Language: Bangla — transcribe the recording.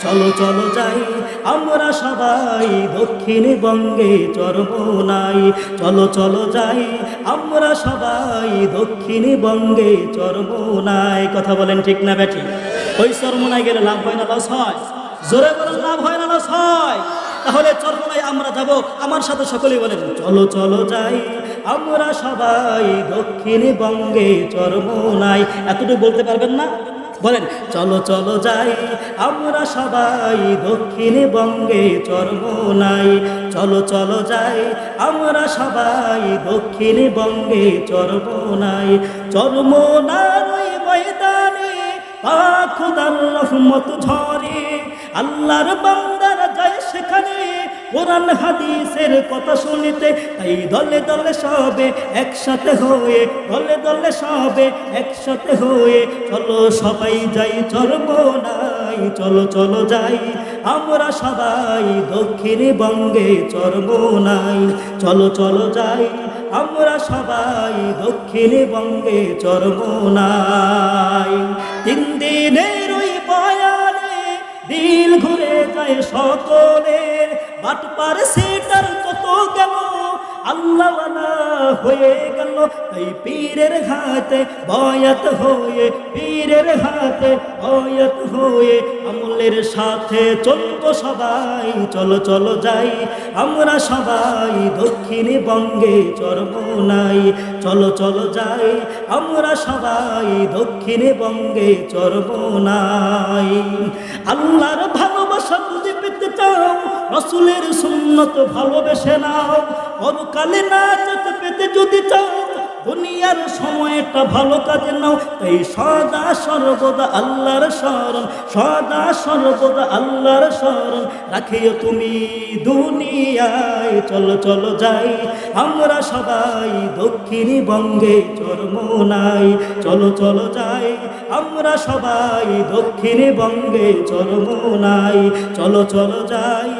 চলো চলো যাই আমরা সবাই দক্ষিণবঙ্গে চরমোনাই। চলো চলো যাই আমরা সবাই দক্ষিণবঙ্গে চরমোনাই। কথা বলেন ঠিক না বেঠি? ওই চরমোনাই গেলে লাভ হয় না লস হয়? জোরে বলেন লাভ হয় না লস হয়? তাহলে চরমোনাই আমরা যাব, আমার সাথে সকলেই বলেন চলো চলো যাই আমরা সবাই দক্ষিণবঙ্গে চরমোনাই। এতটুকু বলতে পারবেন না? বলেন চলো চলো যাই আমরা সবাই দক্ষিণবঙ্গে চরমোনাই। চলো চলো যাই আমরা সবাই দক্ষিণবঙ্গে চরমোনাই। চরমোনার ওই ময়দানে পাক খোদার রহমত ঝরে, আল্লাহর বান্দারা যায় সেখানে কোরআন হাদিসের কথা শুনিতে। তাই দলে দলে সবে একসাথে হয়ে, দলে দলে সবে একসাথে হয়ে চলো সবাই যাই চরমোনাই। চলো চলো যাই আমরা সবাই দক্ষিণবঙ্গে চরমোনাই। চলো চলো যাই আমরা সবাই দক্ষিণবঙ্গে চরমোনাই। 3 দিনের ওই বয়ানে দিল ঘুরে যায় সকলের, বাটপার সেটার কত গেল আল্লাহওয়ালা হয়ে গেল। তাই পীরের হাতে বয়াত হয়ে, পীরের হাতে বয়াত হয়ে আমলের সাথে চলবো সবাই। চলো চলো যাই আমরা সবাই দক্ষিণবঙ্গে চরমোনাই। চলো চলো যাই আমরা সবাই দক্ষিণবঙ্গে চরমোনাই। আল্লাহর ভালোবাসা বুঝে পেতে চাও, রাসূলের সুন্নত ভালোবেসে নাও। পরকালে নাজাত পেতে যদি চাও, দুনিয়ার সময়টা ভালো কাজে নাও। তাই সদা সর্বদা আল্লাহর শরণ, সদা সর্বদা আল্লাহর শরণ রাখিও তুমি দুনিয়ায়। চলো চলো যাই আমরা সবাই দক্ষিণবঙ্গে চরমোনাই। চলো চলো যাই আমরা সবাই দক্ষিণবঙ্গে চরমোনাই। চলো চলো যাই